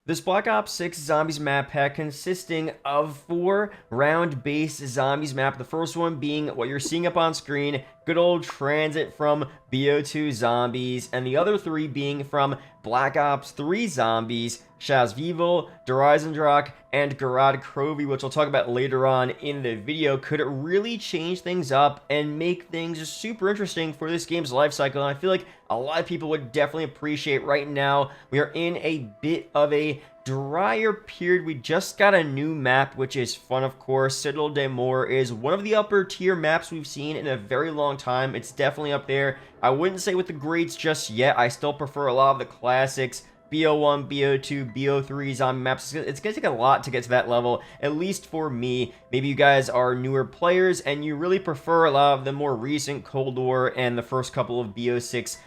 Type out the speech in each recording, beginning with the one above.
This Black Ops 6 Zombies map pack consisting of 4 round-based Zombies map. The first one being what you're seeing up on screen, good old Tranzit from BO2 Zombies, and the other 3 being from Black Ops 3 Zombies, Shaz Vivo, Eisendrache, and Gorod Krovi, which I'll talk about later on in the video. Could it really change things up and make things super interesting for this game's life cycle? And I feel like a lot of people would definitely appreciate right now. We are in a bit of a drier period. We just got a new map, which is fun, of course. Citadel de Mor is one of the upper tier maps we've seen in a very long time. It's definitely up there. I wouldn't say with the greats just yet. I still prefer a lot of the classics. BO1, BO2, BO3 zombie maps. It's going to take a lot to get to that level, at least for me. Maybe you guys are newer players and you really prefer a lot of the more recent Cold War and the first couple of BO6,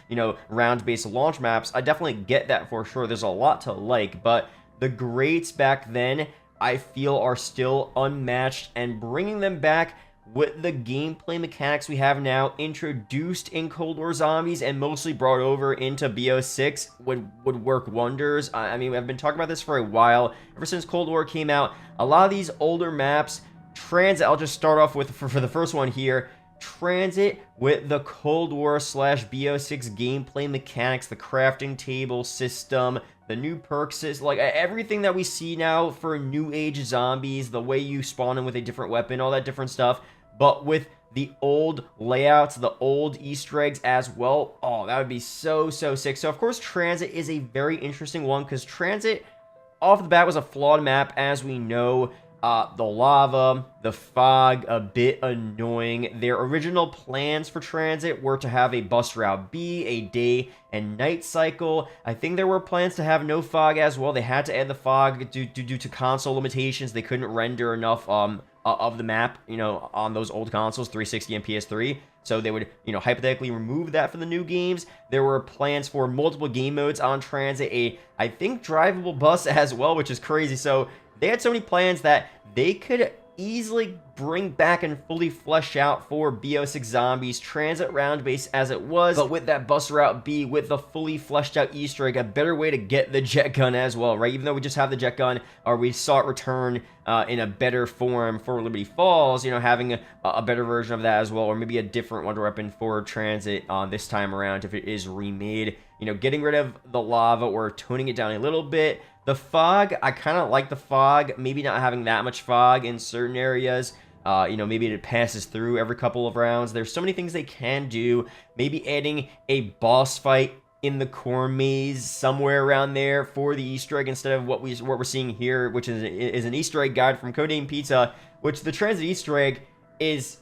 round-based launch maps. I definitely get that for sure. There's a lot to like, but the greats back then, I feel, are still unmatched, and bringing them back with the gameplay mechanics we have now introduced in Cold War Zombies and mostly brought over into BO6 would work wonders. I mean, I've been talking about this for a while. Ever since Cold War came out, a lot of these older maps, Transit, I'll just start off with for the first one here. Transit with the Cold War / BO6 gameplay mechanics, the crafting table system, the new perks, like everything that we see now for new age zombies, the way you spawn in with a different weapon, all that different stuff, but with the old layouts, the old Easter eggs as well. Oh, that would be so sick. So of course Transit is a very interesting one because Transit off the bat was a flawed map, as we know. The lava, the fog, a bit annoying. Their original plans for Transit were to have a bus route B, a day and night cycle. I think there were plans to have no fog as well. They had to add the fog due to console limitations. They couldn't render enough of the map, on those old consoles, 360 and PS3. So they would, hypothetically remove that for the new games. There were plans for multiple game modes on Transit, I think, drivable bus as well, which is crazy. So they had so many plans that they could easily bring back and fully flesh out for BO6 Zombies, Transit round base as it was, but with that bus route B, with the fully fleshed out Easter egg, a better way to get the jet gun as well, right? Even though we just have the jet gun, or we saw it return in a better form for Liberty Falls, having a better version of that as well, or maybe a different wonder weapon for Transit this time around if it is remade. Getting rid of the lava or toning it down a little bit. The fog, I kind of like the fog, maybe not having that much fog in certain areas. Maybe it passes through every couple of rounds. There's so many things they can do. Maybe adding a boss fight in the core maze somewhere around there for the Easter egg instead of what we're seeing here, which is an Easter egg guide from Codename Pizza, which the Transit Easter egg is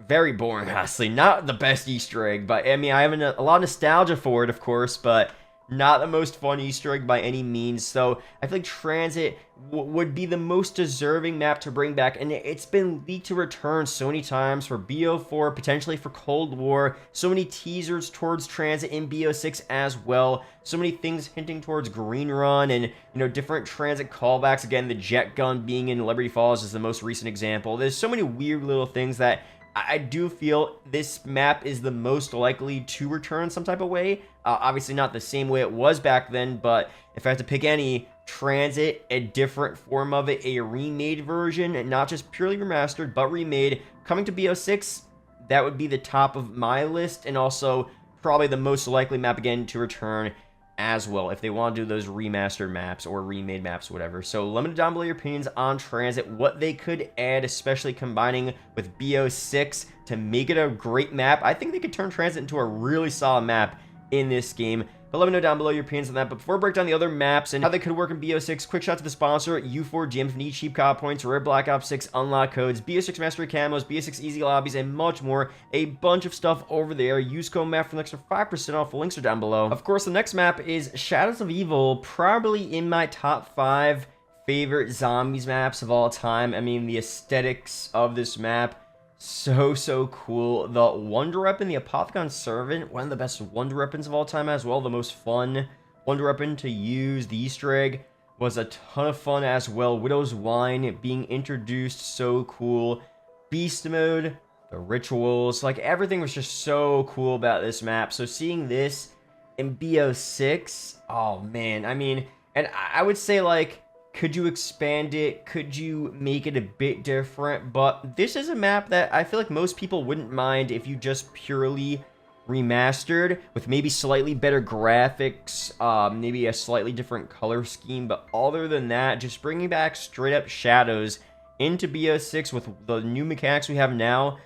very boring, honestly. Not the best Easter egg, but I mean, I have a lot of nostalgia for it, of course, but not the most fun Easter egg by any means. So I feel like Transit would be the most deserving map to bring back, and it's been leaked to return so many times for BO4, potentially for Cold War. So many teasers towards Transit in BO6 as well. So many things hinting towards Green Run and different Transit callbacks. Again, the jet gun being in Liberty Falls is the most recent example. There's so many weird little things that I do feel this map is the most likely to return some type of way. Obviously not the same way it was back then, but if I have to pick any, Transit, a different form of it, a remade version, and not just purely remastered, but remade, coming to BO6, that would be the top of my list, and also probably the most likely map again to return as well, if they want to do those remastered maps or remade maps, whatever. So let me know down below your opinions on Transit, what they could add, especially combining with BO6 to make it a great map. I think they could turn Transit into a really solid map in this game. But let me know down below your opinions on that. But before I break down the other maps and how they could work in BO6, quick shout to the sponsor, U4Gym. If you need cheap COD points, rare Black Ops 6 unlock codes, BO6 Mastery camos, BO6 easy lobbies, and much more. A bunch of stuff over there. Use code MAP for an extra 5% off. The links are down below. Of course, the next map is Shadows of Evil, probably in my top 5 favorite zombies maps of all time. I mean, the aesthetics of this map, so cool. The wonder weapon, the Apothecon Servant, one of the best wonder weapons of all time as well. The most fun wonder weapon to use. The Easter egg was a ton of fun as well. Widow's Wine being introduced, so cool. Beast mode, the rituals, like everything was just so cool about this map. So seeing this in BO6, oh man, I mean, And I would say, like, could you expand it? Could you make it a bit different? But this is a map that I feel like most people wouldn't mind if you just purely remastered with maybe slightly better graphics, maybe a slightly different color scheme. But other than that, just bringing back straight up shadows into BO6 with the new mechanics we have now,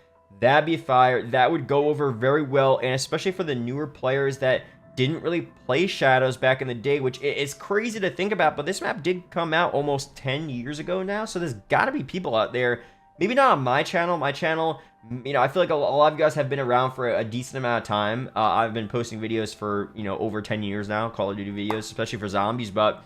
that'd be fire. That would go over very well, and especially for the newer players that didn't really play Shadows back in the day, which is crazy to think about, but this map did come out almost 10 years ago now, so there's got to be people out there, maybe not on my channel, you know, I feel like a lot of you guys have been around for a decent amount of time. I've been posting videos for, you know, over 10 years now, Call of Duty videos, especially for zombies, but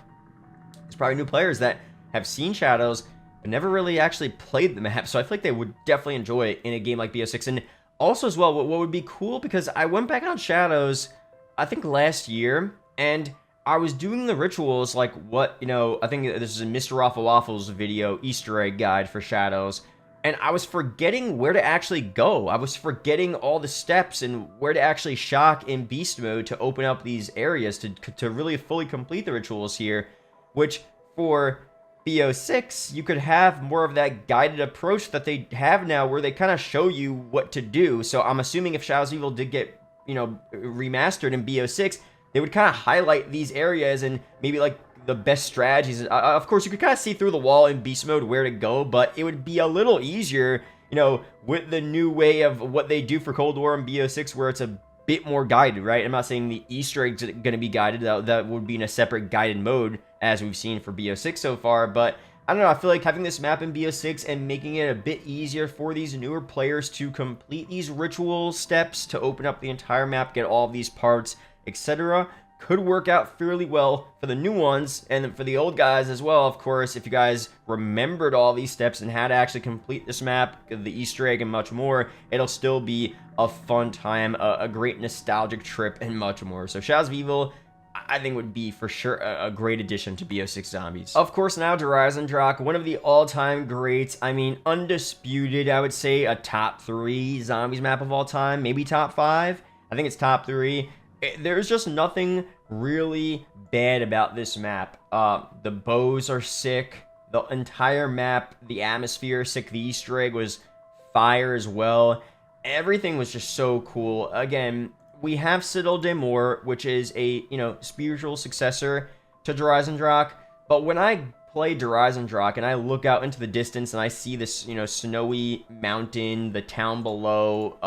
there's probably new players that have seen Shadows, but never really actually played the map, so I feel like they would definitely enjoy it in a game like BO6, and also as well, what would be cool, because I went back on Shadows I think last year, and I was doing the rituals, like what, you know, I think this is a Mr. Raffle Waffles video, Easter egg guide for Shadows, and I was forgetting where to actually go. I was forgetting all the steps and where to actually shock in beast mode to open up these areas to really fully complete the rituals here, which for BO6, you could have more of that guided approach that they have now where they kind of show you what to do. So I'm assuming if Shadows of Evil did get, you know, remastered in BO6, they would kind of highlight these areas and maybe like the best strategies. Of course, you could kind of see through the wall in beast mode where to go, but it would be a little easier, you know, with the new way of what they do for Cold War in BO6, where it's a bit more guided, right? I'm not saying the Easter eggs are going to be guided. That would be in a separate guided mode, as we've seen for BO6 so far, but I don't know, I feel like having this map in BO6 and making it a bit easier for these newer players to complete these ritual steps, to open up the entire map, get all of these parts, etc., could work out fairly well for the new ones, and for the old guys as well, of course. If you guys remembered all these steps and how to actually complete this map, the Easter egg and much more, it'll still be a fun time, a great nostalgic trip, and much more. So Shadows of Evil, I think, would be for sure a great addition to BO6 Zombies. Of course, now to Eisendrache, one of the all-time greats. I mean, undisputed, I would say a top 3 Zombies map of all time, maybe top 5. I think it's top 3. There's just nothing really bad about this map. The bows are sick. The entire map, the atmosphere is sick. The Easter egg was fire as well. Everything was just so cool. Again, we have Citadel de Mor, which is a, you know, spiritual successor to Eisendrache. But when I play Eisendrache and I look out into the distance and I see this, you know, snowy mountain, the town below,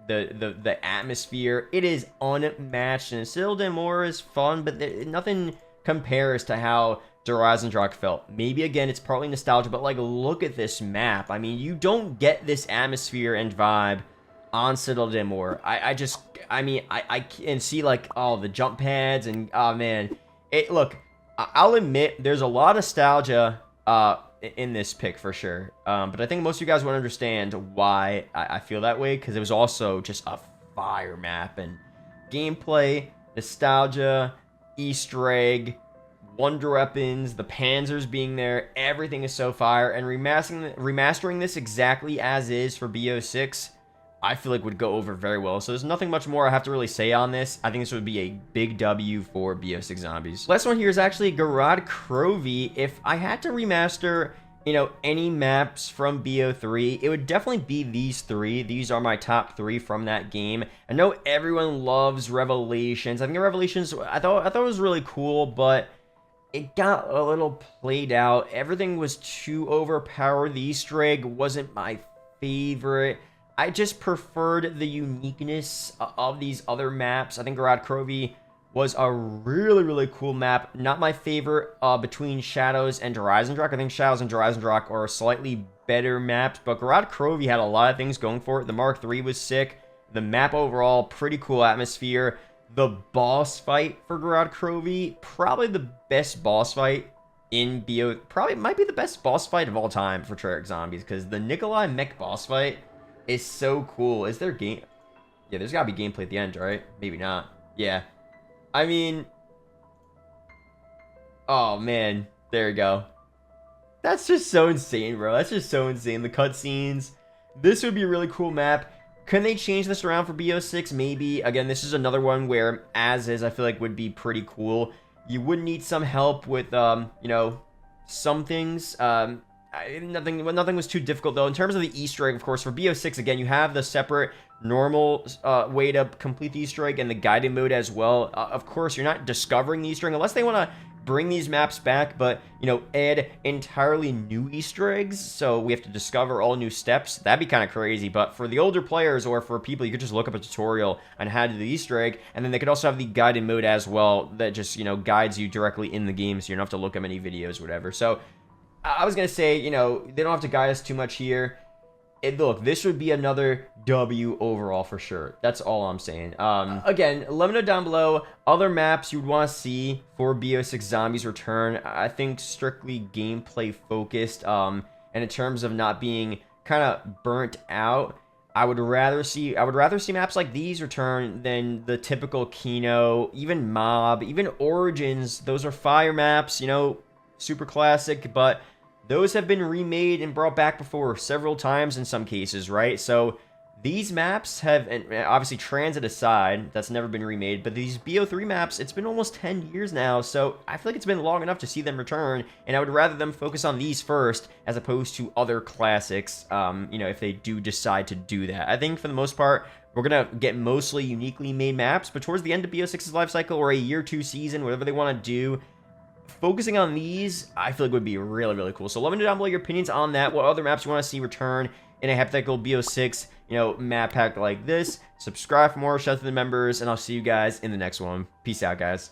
the atmosphere, it is unmatched. And Citadel de Mor is fun, but nothing compares to how Eisendrache felt. Maybe again, it's partly nostalgia, but like, look at this map. I mean, you don't get this atmosphere and vibe on Citadel de Mor. I mean, I can see like, oh, the jump pads and, oh man, look, I'll admit there's a lot of nostalgia in this pick for sure, but I think most of you guys would understand why I feel that way, because it was also just a fire map, and gameplay, nostalgia, Easter egg, wonder weapons, the panzers being there, everything is so fire, and remastering this exactly as is for BO6, I feel like would go over very well. So there's nothing much more I have to really say on this. I think this would be a big W for BO6 Zombies. Last one here is actually Gorod Krovi. If I had to remaster, you know, any maps from BO3, it would definitely be these 3. These are my top 3 from that game. I know everyone loves Revelations. I think Revelations, I thought it was really cool, but it got a little played out. Everything was too overpowered. The Easter egg wasn't my favorite. I just preferred the uniqueness of these other maps. I think Gorod Krovi was a really, really cool map. Not my favorite between Shadows and Eisendrache. I think Shadows and Eisendrache are slightly better maps, but Gorod Krovi had a lot of things going for it. The Mark III was sick. The map overall, pretty cool atmosphere. The boss fight for Gorod Krovi, probably the best boss fight in BO. Probably might be the best boss fight of all time for Tranzit Zombies, because the Nikolai mech boss fight is so cool. Is there game? Yeah, there's gotta be gameplay at the end, right? Maybe not. Yeah. I mean, oh man, there you go. That's just so insane, bro. That's just so insane. The cutscenes. This would be a really cool map. Can they change this around for BO6? Maybe. Again, this is another one where as is, I feel like would be pretty cool. You would need some help with, you know, some things. Nothing was too difficult, though. In terms of the Easter egg, of course, for BO6, again, you have the separate normal way to complete the Easter egg and the guided mode as well. Of course, you're not discovering the Easter egg unless they want to bring these maps back, but, you know, add entirely new Easter eggs, so we have to discover all new steps. That'd be kind of crazy, but for the older players or for people, you could just look up a tutorial on how to do the Easter egg, and then they could also have the guided mode as well that just, you know, guides you directly in the game, so you don't have to look up any videos, whatever. So I was going to say, you know, they don't have to guide us too much here. Look, this would be another W overall for sure. That's all I'm saying. Again, let me know down below other maps you'd want to see for BO6 Zombies Return. I think strictly gameplay focused, and in terms of not being kind of burnt out, I would rather see maps like these return than the typical Kino, even Mob, even Origins. Those are fire maps, you know, super classic, but those have been remade and brought back before several times in some cases, right? So these maps have, and obviously Transit aside, that's never been remade, but these BO3 maps, it's been almost 10 years now, so I feel like it's been long enough to see them return, and I would rather them focus on these first as opposed to other classics, you know, if they do decide to do that. I think for the most part, we're going to get mostly uniquely made maps, but towards the end of BO6's life cycle or a year 2 season, whatever they want to do, focusing on these, I feel like would be really, really cool. So let me know down below your opinions on that. What other maps you want to see return in a hypothetical BO6, you know, map pack like this. Subscribe for more. Shout out to the members, and I'll see you guys in the next one. Peace out, guys.